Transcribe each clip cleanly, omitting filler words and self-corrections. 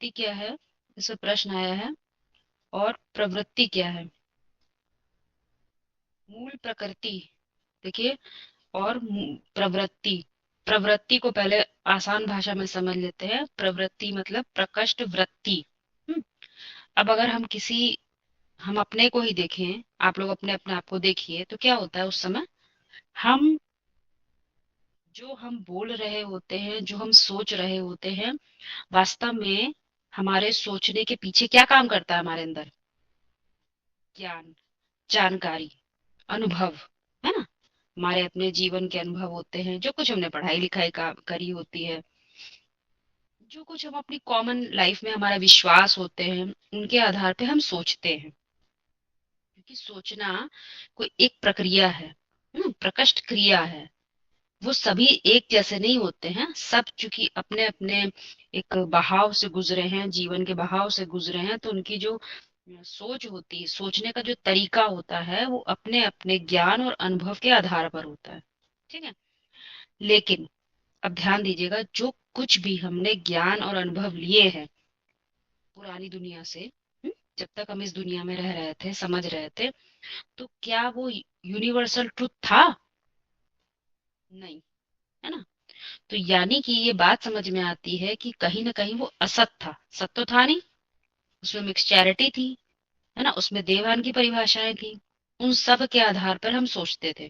प्रकृति क्या है, इसमें प्रश्न आया है, और प्रवृत्ति क्या है। मूल प्रकृति, देखिए, और प्रवृत्ति। प्रवृत्ति को पहले आसान भाषा में समझ लेते हैं। प्रवृत्ति मतलब प्रकृष्ट वृत्ति। हम्म, अब अगर हम अपने को ही देखें, आप लोग अपने अपने आप को देखिए, तो क्या होता है उस समय। हम जो हम बोल रहे होते हैं, जो हम सोच रहे होते हैं, वास्तव में हमारे सोचने के पीछे क्या काम करता है हमारे अंदर? ज्ञान, जानकारी, अनुभव, है ना। हमारे अपने जीवन के अनुभव होते हैं, जो कुछ हमने पढ़ाई लिखाई का करी होती है, जो कुछ हम अपनी कॉमन लाइफ में हमारा विश्वास होते हैं, उनके आधार पे हम सोचते हैं। क्योंकि सोचना कोई एक प्रक्रिया है, प्रकृष्ट क्रिया है। वो सभी एक जैसे नहीं होते हैं, सब चूंकि अपने अपने एक बहाव से गुजरे हैं, जीवन के बहाव से गुजरे हैं, तो उनकी जो सोच होती है, सोचने का जो तरीका होता है, वो अपने अपने ज्ञान और अनुभव के आधार पर होता है। ठीक है। लेकिन अब ध्यान दीजिएगा, जो कुछ भी हमने ज्ञान और अनुभव लिए हैं पुरानी दुनिया से, जब तक हम इस दुनिया में रह रहे थे, समझ रहे थे, तो क्या वो यूनिवर्सल ट्रुथ था? नहीं, है ना। तो यानी कि ये बात समझ में आती है कि कहीं ना कहीं वो असत था। सत्य तो था नहीं, उसमें मिक्सचैरिटी थी, है ना, उसमें देवान की परिभाषाएं थी। उन सब के आधार पर हम सोचते थे।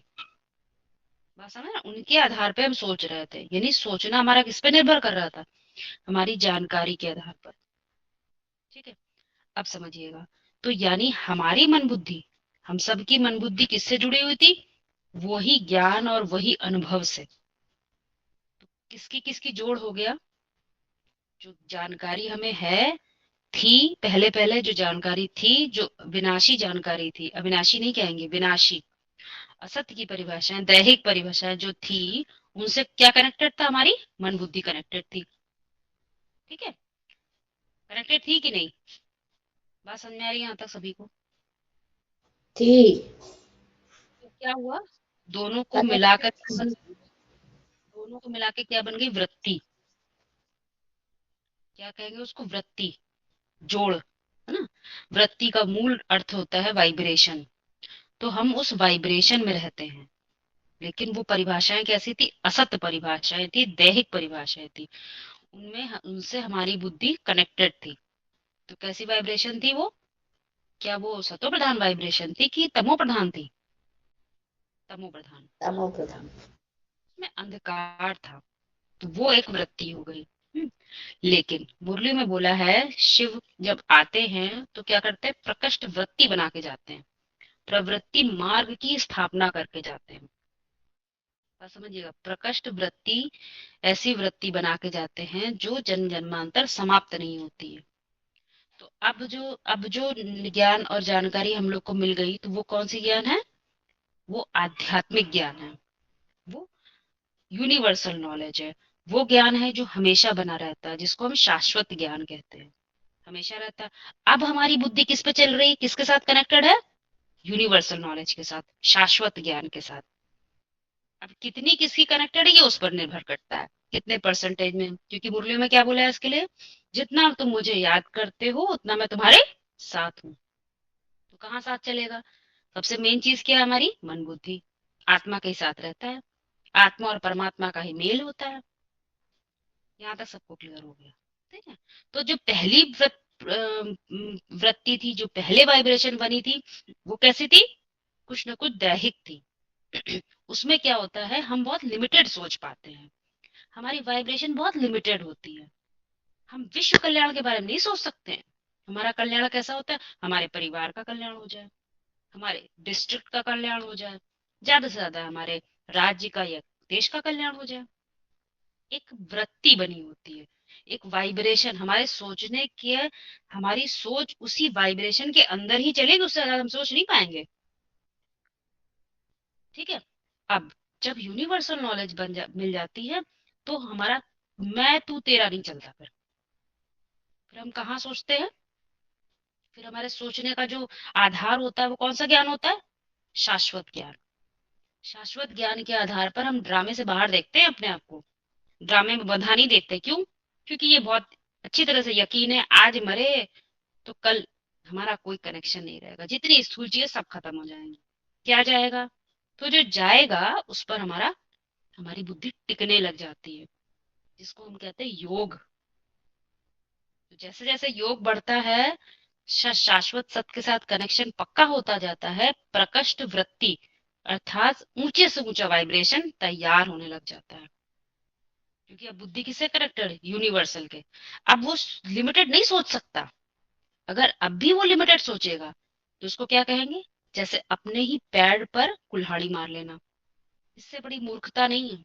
बात समझ ना, उनके आधार पे हम सोच रहे थे, यानी सोचना हमारा किस पे निर्भर कर रहा था? हमारी जानकारी के आधार पर। ठीक है। अब समझिएगा, तो यानी हमारी मन बुद्धि, हम सबकी मन बुद्धि किससे जुड़ी हुई थी? वही ज्ञान और वही अनुभव से। किसकी किसकी जोड़ हो गया? जो जानकारी हमें है, थी, पहले पहले जो जानकारी थी, जो विनाशी जानकारी थी, अविनाशी नहीं कहेंगे, विनाशी, असत्य की परिभाषाएं, दैहिक परिभाषाएं जो थी, उनसे क्या कनेक्टेड था? हमारी मन बुद्धि कनेक्टेड थी। ठीक है। कनेक्टेड थी कि नहीं? बात समझ में आ रही है यहाँ तक सभी को? ठीक। तो क्या हुआ, दोनों को मिलाकर कनेक्टेड क्या बन गई? दोनों को मिला के क्या बन गई? वृत्ति। क्या कहेंगे उसको? वृत्ति, जोड़, है ना। वृत्ति का मूल अर्थ होता है वाइब्रेशन। तो हम उस वाइब्रेशन में रहते हैं। लेकिन वो परिभाषाएं कैसी थी? असत्य परिभाषाएं थी, दैहिक परिभाषाएं थी। उनमें उनसे हमारी बुद्धि कनेक्टेड थी। तो कैसी वाइब्रेशन थी वो? क्या वो सतो प्रधान वाइब्रेशन थी कि तमो प्रधान थी? तमो प्रधान। तमो प्रधान। में अंधकार था। तो वो एक वृत्ति हो गई। लेकिन मुरली में बोला है, शिव जब आते हैं तो क्या करते हैं? प्रकृष्ट वृत्ति बना के जाते हैं, प्रवृत्ति मार्ग की स्थापना करके जाते हैं। बात समझिएगा, प्रकृष्ट वृत्ति ऐसी वृत्ति बना के जाते हैं जो जन्म जन्मांतर समाप्त नहीं होती है। तो अब जो ज्ञान और जानकारी हम लोग को मिल गई, तो वो कौन सी ज्ञान है? वो आध्यात्मिक ज्ञान है। वो यूनिवर्सल नॉलेज है। वो ज्ञान है जो हमेशा बना रहता है, जिसको हम शाश्वत ज्ञान कहते हैं। हमेशा रहता है। अब हमारी बुद्धि किस पे चल रही है, किसके साथ कनेक्टेड है? यूनिवर्सल नॉलेज के साथ, शाश्वत ज्ञान के साथ। अब कितनी किसकी कनेक्टेड है, ये उस पर निर्भर करता है, कितने परसेंटेज में। क्योंकि मुरली में क्या बोला है इसके लिए? जितना तुम मुझे याद करते हो, उतना मैं तुम्हारे साथ हूँ। तो कहाँ साथ चलेगा? सबसे मेन चीज क्या है? हमारी मन बुद्धि आत्मा के साथ रहता है। आत्मा और परमात्मा का ही मेल होता है। यहाँ तक सबको क्लियर हो गया? ठीक है। तो जो पहली वृत्ति थी, जो पहले वाइब्रेशन बनी थी, वो कैसी थी? कुछ ना कुछ दैहिक थी। उसमें क्या होता है, हम बहुत लिमिटेड सोच पाते हैं, हमारी वाइब्रेशन बहुत लिमिटेड होती है। हम विश्व कल्याण के बारे में नहीं सोच सकते हैं। हमारा कल्याण कैसा होता है? हमारे परिवार का कल्याण हो जाए, हमारे डिस्ट्रिक्ट का कल्याण हो जाए, ज्यादा से ज्यादा हमारे राज्य का या देश का कल्याण हो जाए। एक वृत्ति बनी होती है, एक वाइब्रेशन हमारे सोचने के। हमारी सोच उसी वाइब्रेशन के अंदर ही चलेगी, उससे ज्यादा हम सोच नहीं पाएंगे। ठीक है। अब जब यूनिवर्सल नॉलेज मिल जाती है, तो हमारा मैं तू तेरा नहीं चलता। फिर हम कहाँ सोचते हैं? फिर हमारे सोचने का जो आधार होता है, वो कौन सा ज्ञान होता है? शाश्वत ज्ञान। शाश्वत ज्ञान के आधार पर हम ड्रामे से बाहर देखते हैं अपने आप को। ड्रामे में बंधा नहीं देखते। क्यों? क्योंकि ये बहुत अच्छी तरह से यकीन है आज मरे तो कल हमारा कोई कनेक्शन नहीं रहेगा, जितनी स्थूल चीजें सब खत्म हो जाएंगी। क्या जाएगा? तो जो जाएगा उस पर हमारी बुद्धि टिकने लग जाती है, जिसको हम कहते हैं योग। तो जैसे जैसे योग बढ़ता है, शाश्वत सत्य के साथ कनेक्शन पक्का होता जाता है, प्रकष्ट वृत्ति अर्थात ऊंचे से ऊंचा वाइब्रेशन तैयार होने लग जाता है। क्योंकि अब बुद्धि किससे कनेक्टेड है? यूनिवर्सल के। अब वो लिमिटेड नहीं सोच सकता। अगर अब भी वो लिमिटेड सोचेगा तो उसको क्या कहेंगे? जैसे अपने ही पैर पर कुल्हाड़ी मार लेना। इससे बड़ी मूर्खता नहीं है।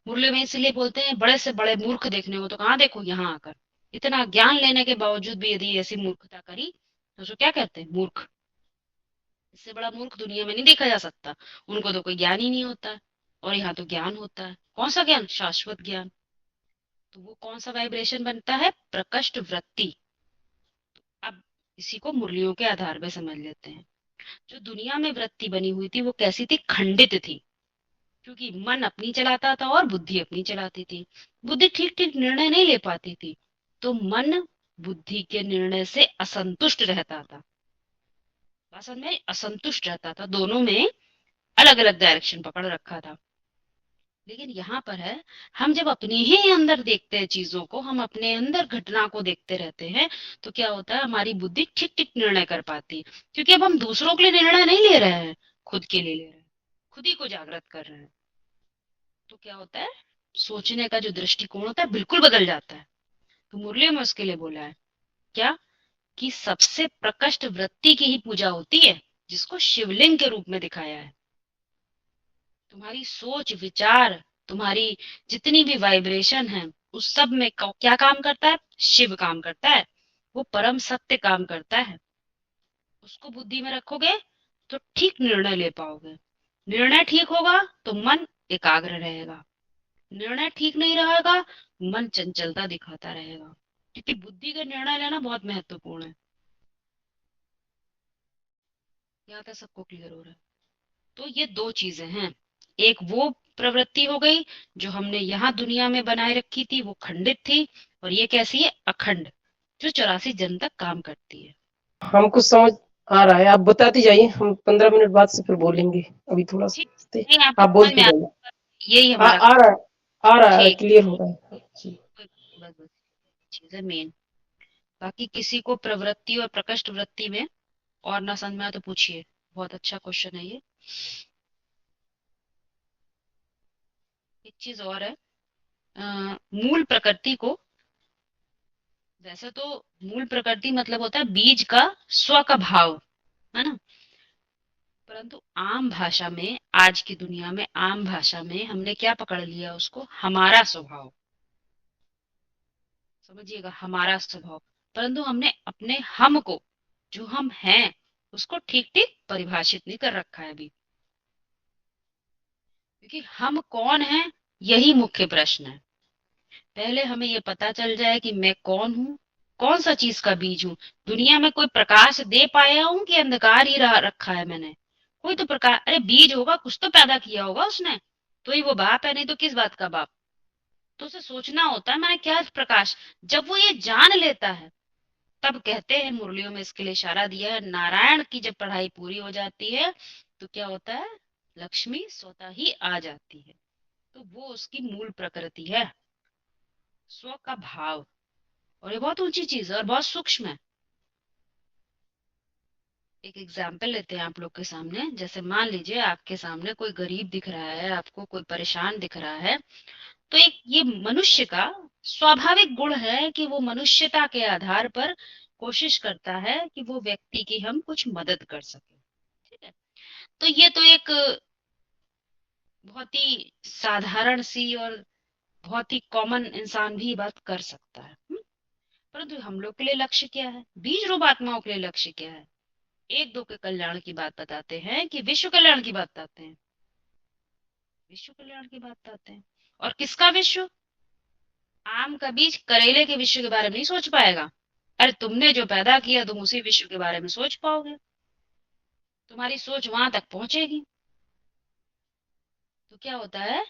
मुरली में इसलिए बोलते हैं बड़े से बड़े मूर्ख देखने हो तो कहाँ देखो, यहाँ आकर। इतना ज्ञान लेने के बावजूद भी यदि ऐसी मूर्खता करी तो उसको क्या कहते हैं? मूर्ख। इससे बड़ा मूर्ख दुनिया में नहीं देखा जा सकता। उनको तो कोई ज्ञान ही नहीं होता है, और यहाँ तो ज्ञान होता है। कौन सा ज्ञान? शाश्वत ज्ञान। तो वो कौन सा वाइब्रेशन बनता है? प्रकष्ट वृत्ति। अब इसी को मुरलियों के आधार पे समझ लेते हैं। जो दुनिया में वृत्ति बनी हुई थी वो कैसी थी? खंडित थी। क्योंकि मन अपनी चलाता था और बुद्धि अपनी चलाती थी। बुद्धि ठीक ठीक निर्णय नहीं ले पाती थी, तो मन बुद्धि के निर्णय से असंतुष्ट रहता था। असल में असंतुष्ट रहता था, दोनों में अलग अलग डायरेक्शन पकड़ रखा था। लेकिन यहाँ पर है, हम जब अपने ही अंदर देखते हैं चीजों को, हम अपने अंदर घटना को देखते रहते हैं, तो क्या होता है? हमारी बुद्धि ठीक ठीक निर्णय कर पाती है। क्योंकि अब हम दूसरों के लिए निर्णय नहीं ले रहे हैं, खुद के लिए ले रहे हैं, खुद ही को जागृत कर रहे हैं। तो क्या होता है? सोचने का जो दृष्टिकोण होता है बिल्कुल बदल जाता है। तो मुरली में उसके लिए बोला है क्या? कि सबसे प्रकट वृत्ति की ही पूजा होती है, जिसको शिवलिंग के रूप में दिखाया है। तुम्हारी सोच विचार, तुम्हारी जितनी भी वाइब्रेशन है, उस सब में क्या काम करता है? शिव काम करता है। वो परम सत्य काम करता है। उसको बुद्धि में रखोगे तो ठीक निर्णय ले पाओगे। निर्णय ठीक होगा तो मन एकाग्र रहेगा। निर्णय ठीक नहीं रहेगा, मन चंचलता दिखाता रहेगा। क्योंकि बुद्धि का निर्णय लेना बहुत महत्वपूर्ण है। यहाँ तक सबको क्लियर हो रहा है? तो ये दो चीजें हैं। एक वो प्रवृत्ति हो गई जो हमने यहाँ दुनिया में बनाए रखी थी, वो खंडित थी। और ये कैसी है? अखंड, जो 84 जन्म तक काम करती है। हमको समझ आ रहा है, आप बताते जाइए, हम 15 मिनट बाद से फिर बोलेंगे। अभी थोड़ा सा ठीक। हंसते, नहीं, आपको आप समझ में बोलते आ, जाइए। यही हमारा आ रहा है, आ रहा है, ठीक। क्लियर हो रहा है जी। बस बस चीज है मेन। बाकी किसी को प्रवृत्ति और प्रकृष्ट वृत्ति में और ना समझ में आए तो पूछिए। बहुत अच्छा क्वेश्चन है ये। एक चीज और है, मूल प्रकृति को, वैसे तो मूल प्रकृति मतलब होता है बीज का स्व का भाव, है ना? परंतु आम भाषा में, आज की दुनिया में आम भाषा में हमने क्या पकड़ लिया? उसको हमारा स्वभाव। समझिएगा, हमारा स्वभाव। परंतु हमने अपने हम को, जो हम हैं, उसको ठीक ठीक परिभाषित नहीं कर रखा है अभी। क्योंकि हम कौन है, यही मुख्य प्रश्न है। पहले हमें ये पता चल जाए कि मैं कौन हूँ, कौन सा चीज का बीज हूँ। दुनिया में कोई प्रकाश दे पाया हूँ कि अंधकार ही रखा है मैंने? कोई तो प्रकाश, अरे बीज होगा, कुछ तो पैदा किया होगा उसने, तो ही वो बाप है, नहीं तो किस बात का बाप? तो उसे सोचना होता है मैंने क्या प्रकाश। जब वो ये जान लेता है, तब कहते हैं, मुरलियों में इसके लिए इशारा दिया है, नारायण की जब पढ़ाई पूरी हो जाती है तो क्या होता है? लक्ष्मी स्वतः ही आ जाती है। तो वो उसकी मूल प्रकृति है, स्व का भाव। और ये बहुत ऊंची चीज है और बहुत सूक्ष्म है। एक एग्जाम्पल लेते हैं आप लोग के सामने। जैसे मान लीजिए आपके सामने कोई गरीब दिख रहा है, आपको कोई परेशान दिख रहा है, तो एक ये मनुष्य का स्वाभाविक गुण है कि वो मनुष्यता के आधार पर कोशिश करता है कि वो व्यक्ति की हम कुछ मदद कर सके। ठीक है? तो ये तो एक बहुत ही साधारण सी और बहुत ही कॉमन इंसान भी ये बात कर सकता है। परंतु हम लोग के लिए लक्ष्य क्या है? बीज रूप आत्माओं के लिए लक्ष्य क्या है? एक दो के कल्याण की बात बताते हैं कि विश्व कल्याण की बात बताते हैं? विश्व कल्याण की बात बताते हैं। और किसका विश्व? आम का बीज करेले के विश्व के बारे में नहीं सोच पाएगा। अरे तुमने जो पैदा किया तुम उसी विश्व के बारे में सोच पाओगे। तुम्हारी सोच वहां तक पहुंचेगी। तो क्या होता है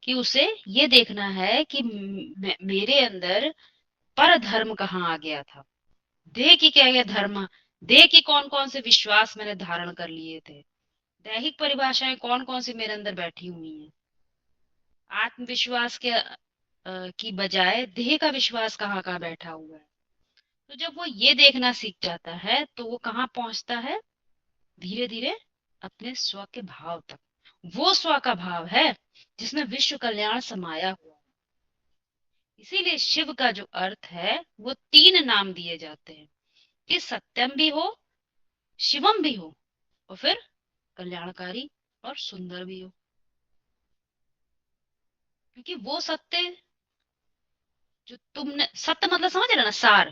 कि उसे ये देखना है कि मेरे अंदर पर धर्म कहाँ आ गया था। देह की क्या क्या धर्म, देह की कौन कौन से विश्वास मैंने धारण कर लिए थे, दैहिक परिभाषाएं कौन कौन सी मेरे अंदर बैठी हुई हैं। आत्मविश्वास के की बजाय देह का विश्वास कहाँ कहाँ बैठा हुआ है। तो जब वो ये देखना सीख जाता है तो वो कहाँ पहुंचता है, धीरे धीरे अपने स्व के भाव तक। वो स्व का भाव है जिसमें विश्व कल्याण समाया हुआ है। इसीलिए शिव का जो अर्थ है वो तीन नाम दिए जाते हैं कि सत्यम भी हो, शिवम भी हो, और फिर कल्याणकारी और सुंदर भी हो। क्योंकि वो सत्य जो तुमने, सत्य मतलब समझ रहे ना, सार।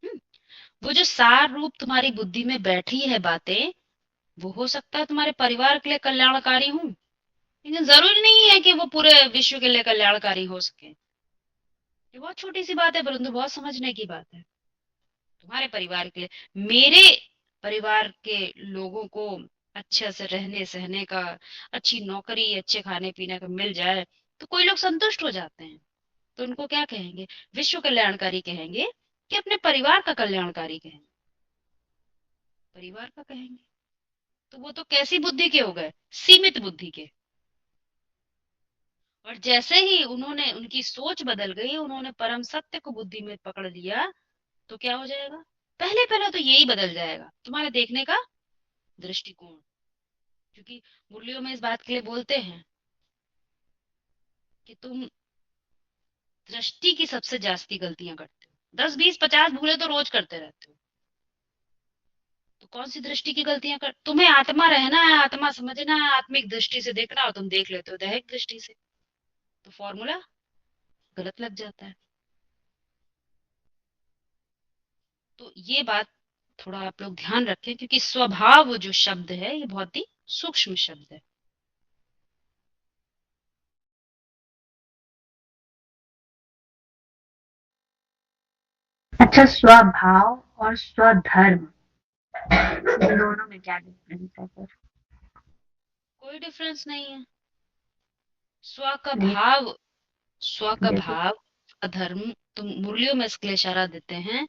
हम्म, वो जो सार रूप तुम्हारी बुद्धि में बैठी है बातें, वो हो सकता है तुम्हारे परिवार के लिए कल्याणकारी हूँ, लेकिन जरूरी नहीं है कि वो पूरे विश्व के लिए कल्याणकारी हो सके। ये बहुत छोटी सी बात है परंतु बहुत समझने की बात है। तुम्हारे परिवार के लिए, मेरे परिवार के लोगों को अच्छे से रहने सहने का, अच्छी नौकरी, अच्छे खाने पीने का मिल जाए तो कोई लोग संतुष्ट हो जाते हैं। तो उनको क्या कहेंगे, विश्व कल्याणकारी कहेंगे कि अपने परिवार का कल्याणकारी कहेंगे, परिवार का कहेंगे। तो वो तो कैसी बुद्धि के हो गए, सीमित बुद्धि के। और जैसे ही उन्होंने, उनकी सोच बदल गई, उन्होंने परम सत्य को बुद्धि में पकड़ लिया, तो क्या हो जाएगा, पहले पहले तो यही बदल जाएगा तुम्हारे देखने का दृष्टिकोण। क्योंकि मुरलियों में इस बात के लिए बोलते हैं कि तुम दृष्टि की सबसे जास्ती गलतियां करते हो, 10 20 50 भूले तो रोज करते रहते हो। तो कौन सी दृष्टि की गलतियां कर, तुम्हें आत्मा रहना है, आत्मा समझना है, आत्मिक दृष्टि से देखना हो, तुम देख लेते हो दैहिक दृष्टि से, तो फॉर्मूला गलत लग जाता है। तो ये बात थोड़ा आप लोग ध्यान रखें, क्योंकि स्वभाव जो शब्द है ये बहुत ही सूक्ष्म शब्द है। अच्छा, स्वभाव और स्वधर्म, इन दोनों में क्या डिफरेंस है फिर? कोई डिफरेंस नहीं है। स्व का नहीं, भाव, स्व का जैसे भाव, अधर्म। तो मुरलियों में इसके लिए इशारा देते हैं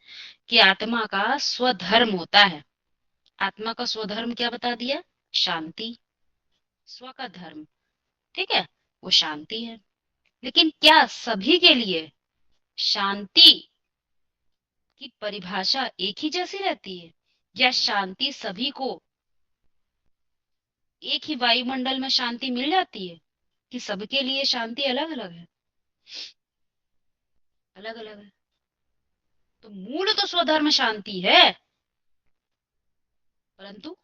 कि आत्मा का स्वधर्म होता है। आत्मा का स्वधर्म क्या बता दिया, शांति। स्व का धर्म, ठीक है, वो शांति है। लेकिन क्या सभी के लिए शांति की परिभाषा एक ही जैसी रहती है, या शांति सभी को एक ही वायुमंडल में शांति मिल जाती है, कि सबके लिए शांति अलग अलग है, अलग अलग है। तो मूल तो स्वधर्म शांति है, परंतु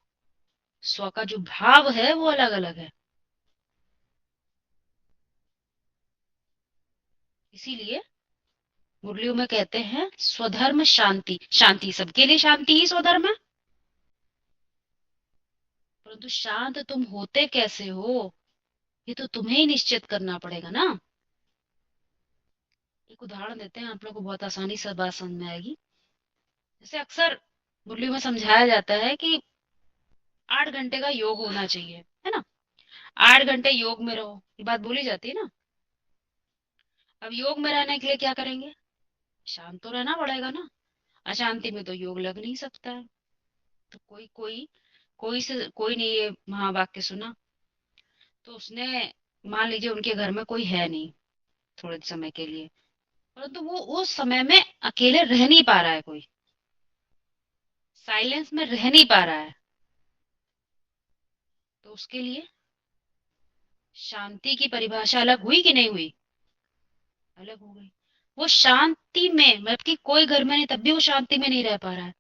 स्व का जो भाव है वो अलग अलग है। इसीलिए मुरलियों में कहते हैं स्वधर्म शांति, शांति सबके लिए शांति ही स्वधर्म है। परंतु शांत तुम होते कैसे हो, ये तो तुम्हें ही निश्चित करना पड़ेगा ना। एक उदाहरण देते हैं, आप लोग को बहुत आसानी से बात समझ में आएगी। जैसे अक्सर मुरलियों में समझाया जाता है कि 8 घंटे का योग होना चाहिए, है ना, 8 घंटे योग में रहो, ये बात बोली जाती है ना। अब योग में रहने के लिए क्या करेंगे, शांत तो रहना पड़ेगा ना, अशांति में तो योग लग नहीं सकता है। तो कोई कोई कोई ने ये महावाक्य सुना, तो उसने, मान लीजिए उनके घर में कोई है नहीं थोड़े समय के लिए, परंतु वो उस समय में अकेले रह नहीं पा रहा है, कोई साइलेंस में रह नहीं पा रहा है, तो उसके लिए शांति की परिभाषा अलग हुई कि नहीं हुई, अलग हो गई। वो शांति में, मतलब कि कोई घर में नहीं तब भी वो शांति में नहीं रह पा रहा है,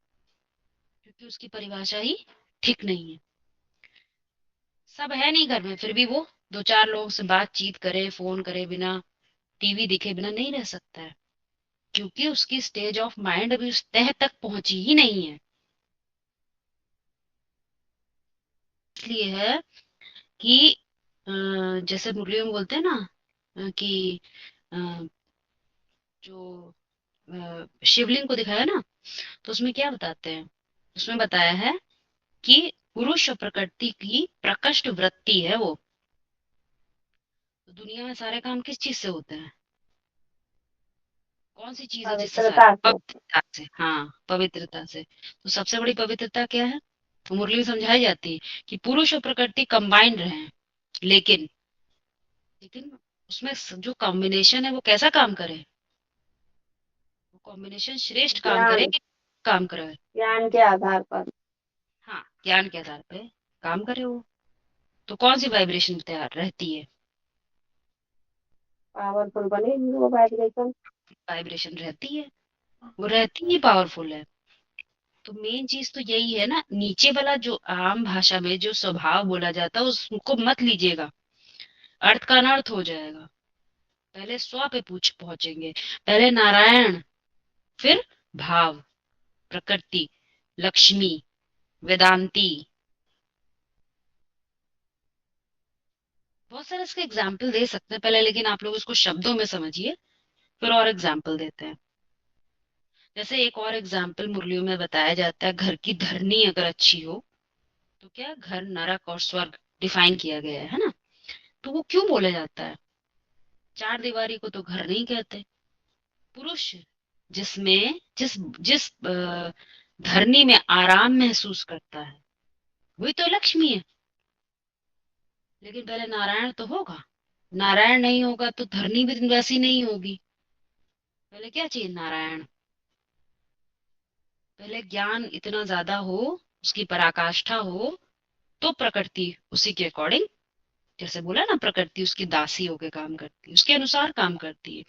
क्योंकि उसकी परिभाषा ही ठीक नहीं है। सब है नहीं घर में, फिर भी वो दो चार लोगों से बातचीत करे, फोन करे बिना, टीवी दिखे बिना नहीं रह सकता है, क्योंकि उसकी स्टेज ऑफ माइंड अभी उस तह तक पहुंची ही नहीं है। इसलिए है कि जैसे मुरलियों में बोलते हैं ना, कि अ, जो शिवलिंग को दिखाया ना, तो उसमें क्या बताते हैं, उसमें बताया है कि पुरुष और प्रकृति की प्रकृष्ट वृत्ति है वो। तो दुनिया में सारे काम किस चीज से होते हैं, कौन सी चीज है जिससे सारी? पवित्रता से। पवित्रता से। हाँ, पवित्रता से। तो सबसे बड़ी पवित्रता क्या है? तो मुरली में समझाई जाती है कि पुरुष और प्रकृति कंबाइंड रहे, लेकिन लेकिन उसमें जो कॉम्बिनेशन है वो कैसा काम करे? वो कॉम्बिनेशन श्रेष्ठ काम करे ज्ञान, कि काम करे? ज्ञान के आधार पर। हाँ, ज्ञान के आधार पे काम करे वो। तो कौन सी वाइब्रेशन तैयार रहती है? पावरफुल बनेगी वो वाइब्रेशन। वाइब्रेशन रहती है, वो रहती ही पावरफुल है। तो मेन चीज तो यही है ना, नीचे वाला जो आम भाषा में जो स्वभाव बोला जाता है उसको मत लीजिएगा, अर्थ का अनर्थ हो जाएगा। पहले स्व पे पूछ पहुंचेंगे, पहले नारायण, फिर भाव, प्रकृति, लक्ष्मी, वेदांती। बहुत सारे इसके एग्जाम्पल दे सकते हैं पहले, लेकिन आप लोग इसको शब्दों में समझिए, फिर और एग्जाम्पल देते हैं। जैसे एक और एग्जाम्पल मुरलियों में बताया जाता है, घर की धरनी अगर अच्छी हो तो क्या घर, नरक और स्वर्ग डिफाइन किया गया है ना? तो वो क्यों बोला जाता है? चार दीवारी को तो घर नहीं कहते। पुरुष जिसमें जिस जिस धरनी में आराम महसूस करता है वही तो लक्ष्मी है। लेकिन पहले नारायण तो होगा, नारायण नहीं होगा तो धरनी भी वैसी नहीं होगी। पहले क्या चाहिए? नारायण। पहले ज्ञान इतना ज्यादा हो, उसकी पराकाष्ठा हो, तो प्रकृति उसी के अकॉर्डिंग, जैसे बोला ना, प्रकृति उसकी दासी होके काम करती है, उसके अनुसार काम करती है।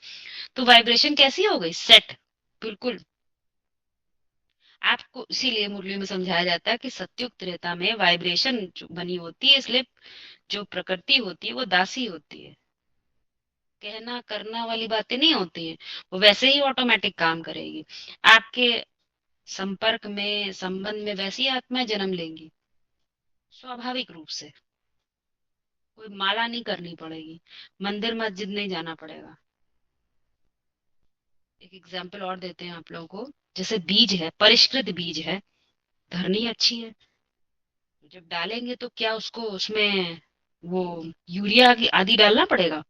तो वाइब्रेशन कैसी हो गई? सेट, बिल्कुल। आपको इसीलिए मुरली में समझाया जाता है कि सत्युग त्रेता में वाइब्रेशन जो बनी होती है, इसलिए जो प्रकृति होती है वो दासी होती है, कहना करना वाली बातें नहीं होती है। वो वैसे ही ऑटोमेटिक काम करेगी। आपके संपर्क में, संबंध में वैसी आत्माएं जन्म लेंगी स्वाभाविक रूप से। कोई माला नहीं करनी पड़ेगी, मंदिर मस्जिद नहीं जाना पड़ेगा। एक एग्जाम्पल और देते हैं आप लोगों को। जैसे बीज है, परिष्कृत बीज है, धरनी अच्छी है, जब डालेंगे तो क्या उसको उसमें वो यूरिया आदि डालना पड़ेगा?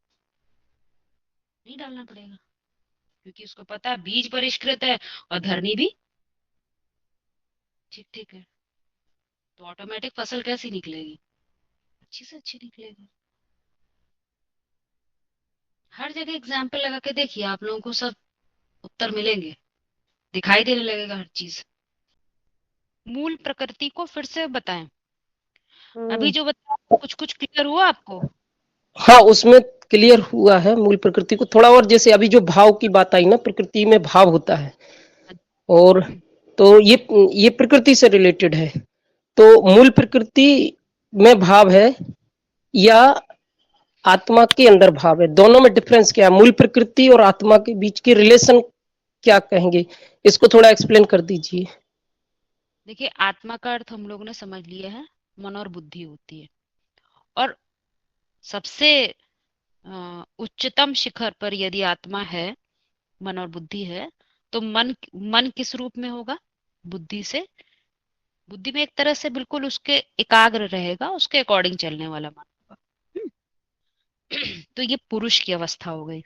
नहीं डालना पड़ेगा, क्योंकि उसको पता है बीज परिष्कृत है और धरनी भी ठीक ठीक है। तो ऑटोमेटिक फसल कैसी निकलेगी? अच्छी से अच्छी निकलेगी। हर जगह एग्जाम्पल लगा के देखिए, आप लोगों को सब उत्तर मिलेंगे, दिखाई देने लगेगा हर चीज। मूल प्रकृति को फिर से बताएं। अभी जो बताया कुछ कुछ क्लियर हुआ आपको? हाँ, उसमें क्लियर हुआ है मूल प्रकृति को थोड़ा और। जैसे अभी जो भाव की बात आई ना, प्रकृति में भाव होता है, और हम्म, तो ये प्रकृति से रिलेटेड है। तो मूल प्रकृति में भाव है या आत्मा के अंदर भाव है? दोनों में डिफरेंस क्या है? मूल प्रकृति और आत्मा के बीच की रिलेशन क्या कहेंगे? इसको थोड़ा एक्सप्लेन कर दीजिए। देखिए, आत्मा का अर्थ हम लोगों ने समझ लिया है, मन और बुद्धि होती है। और सबसे उच्चतम शिखर पर यदि आत्मा है, मन और बुद्धि है, तो मन मन किस रूप में होगा? बुद्धि से। बुद्धि में एक तरह से बिल्कुल उसके एकाग्र रहेगा, उसके अकॉर्डिंग चलने वाला मन होगा। तो ये पुरुष की अवस्था हो गई।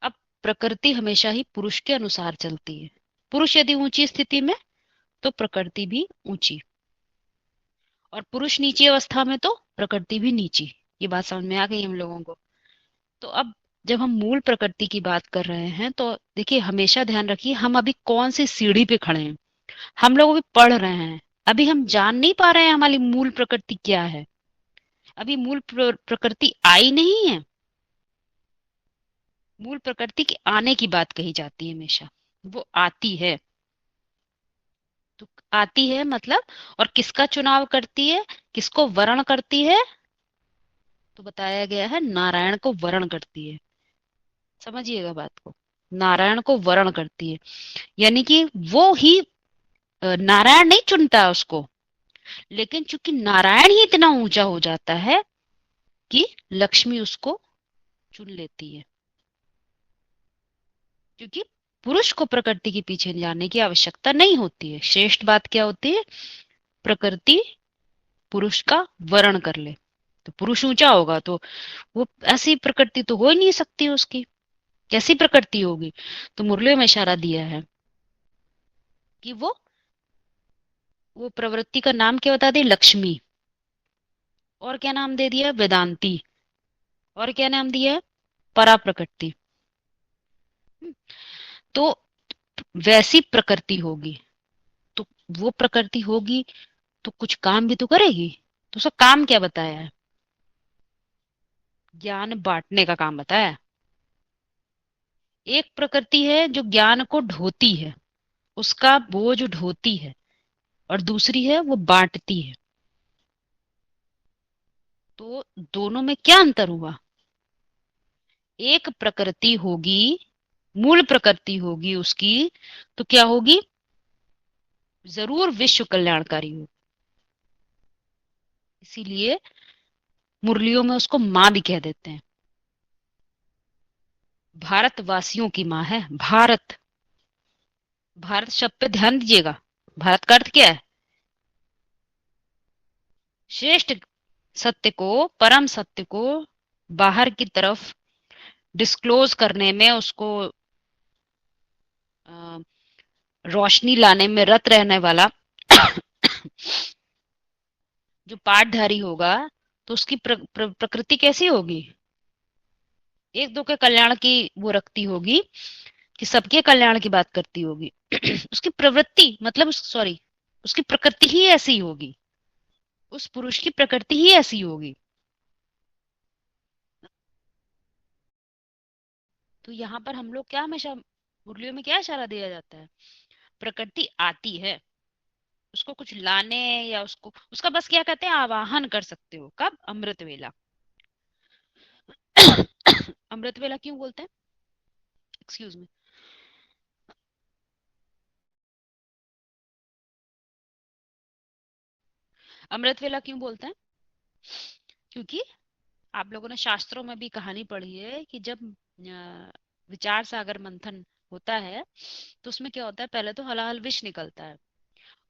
अब प्रकृति हमेशा ही पुरुष के अनुसार चलती है। पुरुष यदि ऊंची स्थिति में तो प्रकृति भी ऊंची, और पुरुष नीची अवस्था में तो प्रकृति भी नीची। ये बात समझ में आ गई हम लोगों को? तो अब जब हम मूल प्रकृति की बात कर रहे हैं तो देखिए, हमेशा ध्यान रखिए हम अभी कौन सी सीढ़ी पे खड़े हैं। हम लोग अभी पढ़ रहे हैं, अभी हम जान नहीं पा रहे हैं हमारी मूल प्रकृति क्या है। अभी मूल प्रकृति आई नहीं है। मूल प्रकृति के आने की बात कही जाती है हमेशा, वो आती है। तो आती है मतलब, और किसका चुनाव करती है, किसको वर्ण करती है? तो बताया गया है नारायण को वर्ण करती है। समझिएगा बात को, नारायण को वर्ण करती है। यानी कि वो ही नारायण नहीं चुनता उसको, लेकिन चूंकि नारायण ही इतना ऊंचा हो जाता है कि लक्ष्मी उसको चुन लेती है। क्योंकि पुरुष को प्रकृति के पीछे जाने की आवश्यकता नहीं होती है। श्रेष्ठ बात क्या होती है? प्रकृति पुरुष का वर्ण कर ले। तो पुरुष ऊंचा होगा तो वो ऐसी प्रकृति तो हो ही नहीं सकती उसकी। कैसी प्रकृति होगी? तो मुरलियों में इशारा दिया है कि वो प्रवृत्ति का नाम क्या बता दे? लक्ष्मी। और क्या नाम दे दिया? वेदांती। और क्या नाम दिया है? परा प्रकृति। तो वैसी प्रकृति होगी, तो वो प्रकृति होगी तो कुछ काम भी तो करेगी। तो उसका काम क्या बताया है? ज्ञान बांटने का काम बताया है। एक प्रकृति है जो ज्ञान को ढोती है, उसका बोझ ढोती है, और दूसरी है वो बांटती है। तो दोनों में क्या अंतर हुआ? एक प्रकृति होगी, मूल प्रकृति होगी उसकी, तो क्या होगी? जरूर विश्व कल्याणकारी होगी। इसीलिए मुरलियों में उसको माँ भी कह देते हैं। भारतवासियों की माँ है भारत। भारत शब्द पे ध्यान दीजिएगा। भारत का अर्थ क्या है? श्रेष्ठ सत्य को, परम सत्य को बाहर की तरफ डिस्क्लोज करने में, उसको अ, रोशनी लाने में रत रहने वाला जो पाठधारी होगा, तो उसकी प्रकृति कैसी होगी? एक दो के कल्याण की वो रखती होगी, कि सबके कल्याण की बात करती होगी। उसकी प्रवृत्ति मतलब सॉरी, उसकी प्रकृति ही ऐसी होगी, उस पुरुष की प्रकृति ही ऐसी होगी। तो यहाँ पर हम लोग क्या हमेशा मुरलियों में क्या इशारा दिया जाता है? प्रकृति आती है, उसको कुछ लाने या उसको उसका बस क्या कहते हैं, आवाहन कर सकते हो। कब? अमृत वेला। अमृत वेला क्यों बोलते हैं? Excuse me. अमृत वेला क्यों बोलते हैं? क्योंकि आप लोगों ने शास्त्रों में भी कहानी पढ़ी है कि जब विचार सागर मंथन होता है, तो उसमें क्या होता है? पहले तो हलाहल विष निकलता है,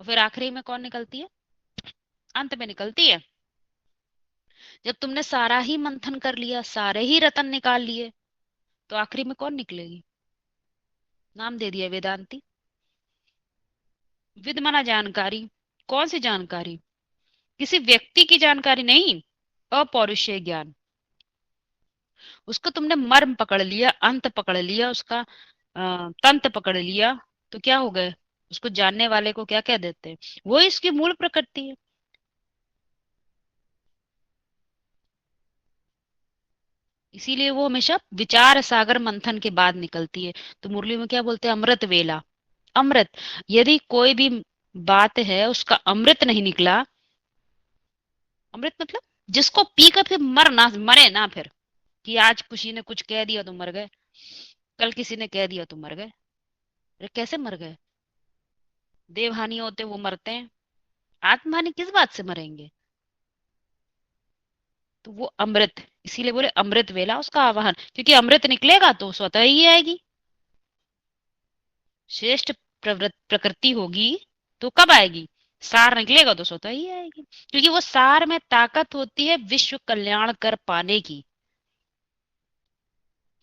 और फिर आखिरी में कौन निकलती है? अंत में निकलती है। जब तुमने सारा ही मंथन कर लिया, सारे ही रतन निकाल लिए, तो आखिरी में कौन निकलेगी? नाम दे दिया वेदांती। विद माना जानकारी। कौन सी जानकारी? किसी व्यक्ति की जानकारी नहीं, अपौरुषेय ज्ञान। उसको तुमने मर्म पकड़ लिया, अंत पकड़ लिया, उसका तंत पकड़ लिया, तो क्या हो गए? उसको जानने वाले को क्या कह देते हैं? वो इसकी मूल प्रकृति है। इसीलिए वो हमेशा विचार सागर मंथन के बाद निकलती है। तो मुरली में क्या बोलते हैं? अमृत वेला। अमृत, यदि कोई भी बात है उसका अमृत नहीं निकला, अमृत मतलब जिसको पी कर फिर मरे ना फिर, कि आज किसी ने कुछ कह दिया तो मर गए, कल किसी ने कह दिया तो मर गए। अरे कैसे मर गए? देवहानि होते वो मरते हैं, आत्महानि किस बात से मरेंगे? तो वो अमृत, इसीलिए बोले अमृत वेला उसका आवाहन, क्योंकि अमृत निकलेगा तो स्वतः ही आएगी। श्रेष्ठ प्रकृति होगी तो कब आएगी? सार निकलेगा तो स्वतः ही आएगी, क्योंकि वो सार में ताकत होती है विश्व कल्याण कर पाने की।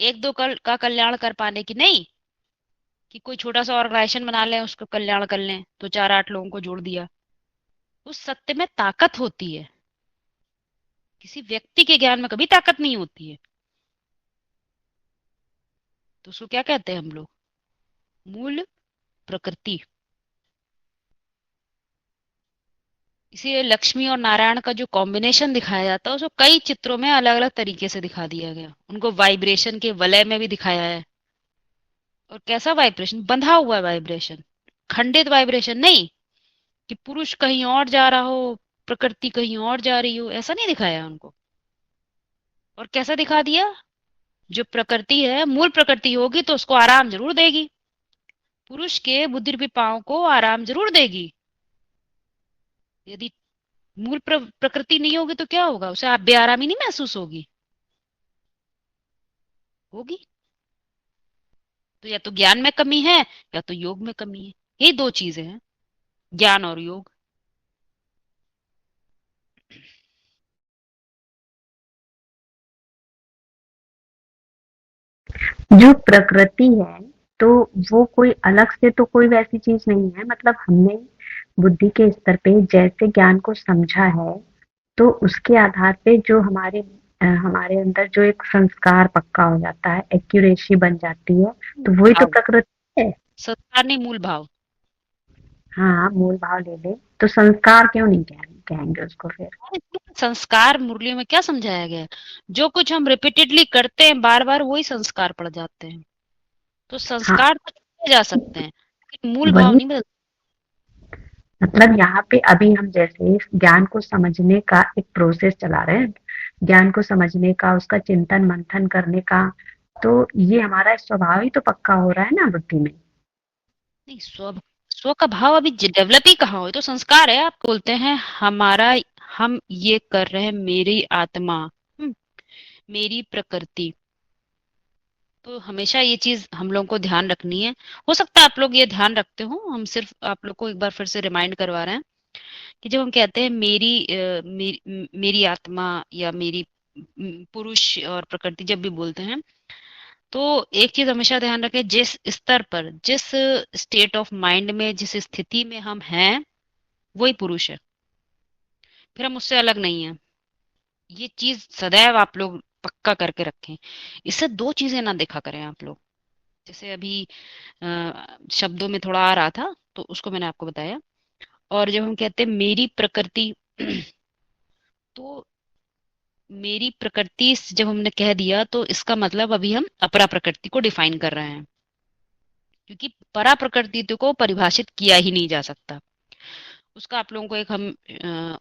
एक दो का कल्याण कर पाने की नहीं, कि कोई छोटा सा ऑर्गेनाइजेशन बना लें, उसको कल्याण कर लें, तो 4-8 लोगों को जोड़ दिया। उस सत्य में ताकत होती है, किसी व्यक्ति के ज्ञान में कभी ताकत नहीं होती है। तो उसको क्या कहते हैं हम लोग? मूल प्रकृति। इसीलिए लक्ष्मी और नारायण का जो कॉम्बिनेशन दिखाया जाता है, उसको कई चित्रों में अलग अलग तरीके से दिखा दिया गया। उनको वाइब्रेशन के वलय में भी दिखाया है। और कैसा वाइब्रेशन? बंधा हुआ वाइब्रेशन, खंडित वाइब्रेशन नहीं, कि पुरुष कहीं और जा रहा हो, प्रकृति कहीं और जा रही हो, ऐसा नहीं दिखाया उनको। और कैसा दिखा दिया? जो प्रकृति है, मूल प्रकृति होगी तो उसको आराम जरूर देगी, पुरुष के बुद्धि रूपी पांव को आराम जरूर देगी। यदि मूल प्रकृति नहीं होगी तो क्या होगा? उसे आप बेआरामी नहीं महसूस होगी? होगी। तो या तो ज्ञान में कमी है, या तो योग में कमी है। यही दो चीजें हैं, ज्ञान और योग। जो प्रकृति है तो वो कोई अलग से तो कोई वैसी चीज नहीं है, मतलब हमने बुद्धि के स्तर पे जैसे ज्ञान को समझा है तो उसके आधार पे जो हमारे अंदर जो एक संस्कार पक्का हो जाता है, एक्यूरेसी बन जाती है, तो वही तो भाव, प्रकृति है। संस्कार नहीं, मूल भाव। हाँ, मूल भाव ले ले तो संस्कार क्यों नहीं कहेंगे उसको फिर। और इसमें संस्कार मुरली में क्या समझाया गया है? जो कुछ हम रिपीटेडली करते हैं बार बार वही संस्कार पड़ जाते हैं। तो हाँ, संस्कार तो छूटे जा सकते हैं लेकिन मूल भाव वही नहीं बदल। मतलब यहाँ पे अभी हम जैसे इस ज्ञान को समझने का एक प्रोसेस चला रहे हैं, ज्ञान को समझने का, उसका चिंतन मंथन करने का, तो ये हमारा स्वभाव ही तो पक्का हो रहा है ना बुद्धि में। नहीं, स्व का भाव अभी डेवलप ही कहाँ हो, ये तो संस्कार है। आप बोलते हैं हमारा, हम ये कर रहे हैं, मेरी आत्मा, मेरी प्रकृति। तो हमेशा ये चीज हम लोगों को ध्यान रखनी है। हो सकता है आप लोग ये ध्यान रखते हो, हम सिर्फ आप लोग को एक बार फिर से रिमाइंड करवा रहे हैं कि जब हम कहते हैं मेरी आत्मा या मेरी पुरुष और प्रकृति जब भी बोलते हैं, तो एक चीज हमेशा ध्यान रखें, जिस स्तर पर, जिस स्टेट ऑफ माइंड में, जिस स्थिति में हम हैं, वही पुरुष है, फिर हम उससे अलग नहीं है। ये चीज सदैव आप लोग पक्का करके रखें। इससे दो चीजें ना देखा करें आप लोग। जैसे अभी शब्दों में थोड़ा आ रहा था तो उसको मैंने आपको बताया। और जब हम कहते हैं मेरी प्रकृति तो मेरी प्रकृति जब हमने कह दिया तो इसका मतलब अभी हम अपरा प्रकृति को डिफाइन कर रहे हैं, क्योंकि परा प्रकृति को परिभाषित किया ही नहीं जा सकता। उसका आप लोगों को एक हम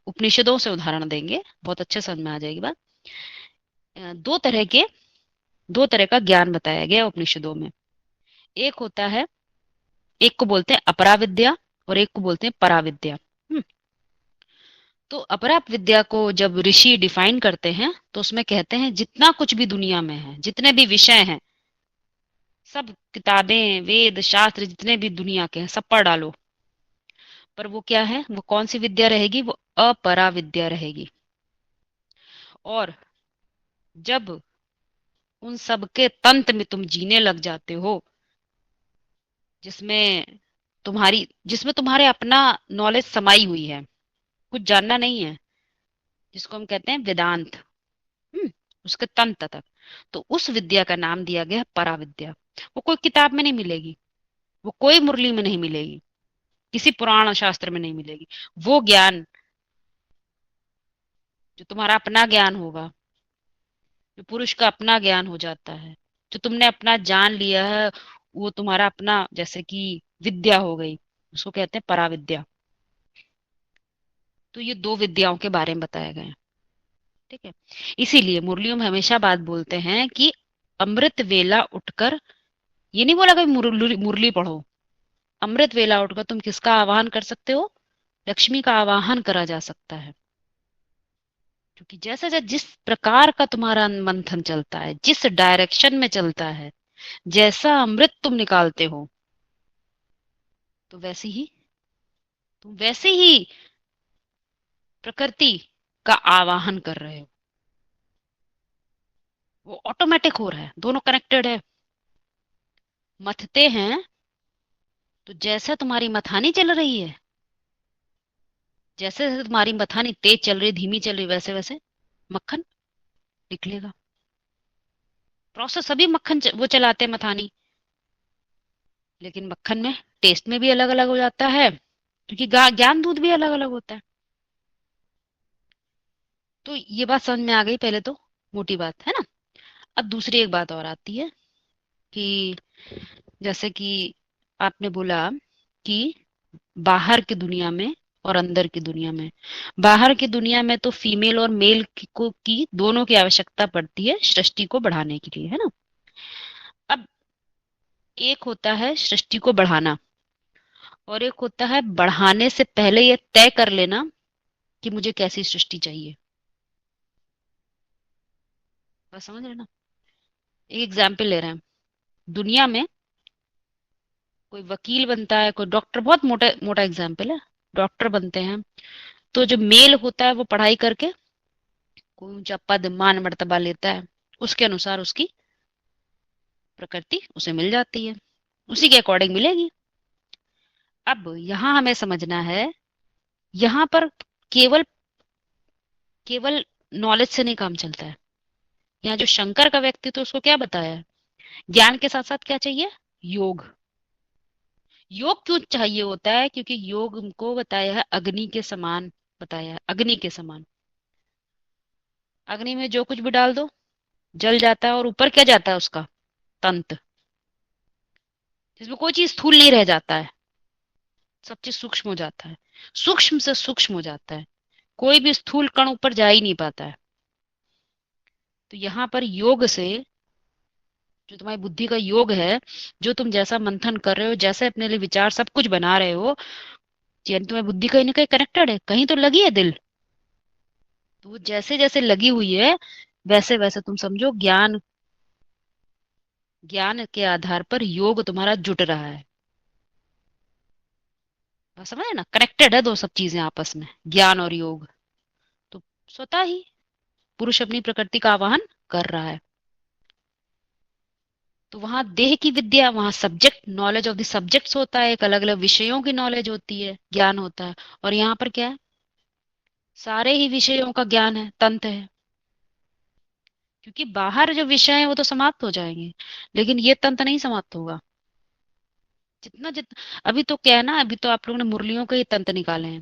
उपनिषदों से उदाहरण देंगे, बहुत अच्छे समझ में आ जाएगी बात। दो तरह के, दो तरह का ज्ञान बताया गया उपनिषदों में। एक होता है, एक को बोलते हैं अपरा विद्या और एक को बोलते हैं परा विद्या। तो अपरा विद्या को जब ऋषि डिफाइन करते हैं तो उसमें कहते हैं जितना कुछ भी दुनिया में है, जितने भी विषय हैं, सब किताबें, वेद, शास्त्र जितने भी दुनिया के हैं, सब पढ़ डालो, पर वो क्या है, वो कौन सी विद्या रहेगी? वो अपरा विद्या रहेगी। और जब उन सब के तंत्र में तुम जीने लग जाते हो, जिसमें जिसमें तुम्हारे अपना नॉलेज समाई हुई है, कुछ जानना नहीं है, जिसको हम कहते हैं वेदांत, हम्म, उसके तंत्र तक, तो उस विद्या का नाम दिया गया है परा विद्या। वो कोई किताब में नहीं मिलेगी, वो कोई मुरली में नहीं मिलेगी, किसी पुराण शास्त्र में नहीं मिलेगी। वो ज्ञान जो तुम्हारा अपना ज्ञान होगा, जो पुरुष का अपना ज्ञान हो जाता है, जो तुमने अपना जान लिया है, वो तुम्हारा अपना जैसे कि विद्या हो गई, उसको कहते हैं पराविद्या। तो ये दो विद्याओं के बारे में बताया गया है। ठीक है, इसीलिए मुरलियों में हमेशा बात बोलते हैं कि अमृत वेला उठकर, ये नहीं बोला कि मुरली मुरली पढ़ो, अमृत वेला उठकर तुम किसका आवाहन कर सकते हो? लक्ष्मी का आवाहन करा जा सकता है। क्योंकि जैसे जैसे जिस प्रकार का तुम्हारा मंथन चलता है, जिस डायरेक्शन में चलता है, जैसा अमृत तुम निकालते हो, तो वैसे ही प्रकृति का आवाहन कर रहे हो। वो ऑटोमेटिक हो रहा है, दोनों कनेक्टेड है। मथते हैं तो जैसे तुम्हारी मथानी चल रही है, जैसे जैसे तुम्हारी मथानी तेज चल रही, धीमी चल रही, वैसे वैसे मक्खन निकलेगा। प्रोसेस सभी वो चलाते हैं मथानी, लेकिन मक्खन में टेस्ट में भी अलग अलग हो जाता है, क्योंकि ज्ञान दूध भी अलग अलग होता है। तो ये बात समझ में आ गई पहले तो, मोटी बात है ना। अब दूसरी एक बात और आती है कि जैसे कि आपने बोला कि बाहर की दुनिया में और अंदर की दुनिया में, बाहर की दुनिया में तो फीमेल और मेल की दोनों की आवश्यकता पड़ती है सृष्टि को बढ़ाने के लिए, है ना। अब एक होता है सृष्टि को बढ़ाना, और एक होता है बढ़ाने से पहले ये तय कर लेना कि मुझे कैसी सृष्टि चाहिए। बस समझ रहे ना। एक एग्जाम्पल ले रहे हैं, दुनिया में कोई वकील बनता है, कोई डॉक्टर, बहुत मोटा मोटा एग्जाम्पल है, डॉक्टर बनते हैं, तो जो मेल होता है वो पढ़ाई करके कोई ऊंचा पद मान मर्तबा लेता है, उसके अनुसार उसकी प्रकृति उसे मिल जाती है, उसी के अकॉर्डिंग मिलेगी। अब यहाँ हमें समझना है, यहाँ पर केवल केवल नॉलेज से नहीं काम चलता है। यहाँ जो शंकर का व्यक्तित्व, उसको क्या बताया है? ज्ञान के साथ साथ क्या चाहिए? योग। योग क्यों चाहिए होता है? क्योंकि योग को बताया है अग्नि के समान, बताया है अग्नि के समान। अग्नि में जो कुछ भी डाल दो जल जाता है, और ऊपर क्या जाता है उसका? तंत, जिसमें कोई चीज स्थूल नहीं रह जाता है, सब चीज सूक्ष्म हो जाता है, सूक्ष्म से सूक्ष्म हो जाता है, कोई भी स्थूल कण ऊपर जा ही नहीं पाता है। तो यहाँ पर योग से, जो तुम्हारी बुद्धि का योग है, जो तुम जैसा मंथन कर रहे हो, जैसे अपने लिए विचार सब कुछ बना रहे हो, यानी तुम्हारी बुद्धि कहीं ना कहीं कनेक्टेड है, कहीं तो लगी है दिल। तो वो जैसे जैसे लगी हुई है, वैसे वैसे तुम समझो ज्ञान, ज्ञान के आधार पर योग तुम्हारा जुट रहा है। बस समझे ना, कनेक्टेड है दो सब चीजें आपस में, ज्ञान और योग। तो स्वतः ही पुरुष अपनी प्रकृति का आवाहन कर रहा है। तो वहां देह की विद्या, वहां subject, knowledge of the subjects होता है, एक अलग अलग विषयों की नॉलेज होती है, ज्ञान होता है। और यहाँ पर क्या है? सारे ही विषयों का ज्ञान है, तंत्र है। क्योंकि बाहर जो विषय है वो तो समाप्त हो जाएंगे, लेकिन ये तंत्र नहीं समाप्त होगा। जितना जितना अभी तो क्या है ना, अभी तो आप लोगों ने मुरलियों के ही तंत्र निकाले हैं।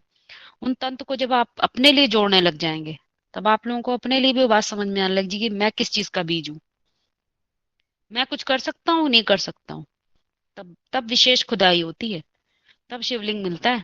उन तंत्र को जब आप अपने लिए जोड़ने लग जाएंगे, तब आप लोगों को अपने लिए भी वो बात समझ में आने लग जाएगी, मैं किस चीज का बीज हूँ, मैं कुछ कर सकता हूँ नहीं कर सकता हूँ। तब तब विशेष खुदाई होती है, तब शिवलिंग मिलता है।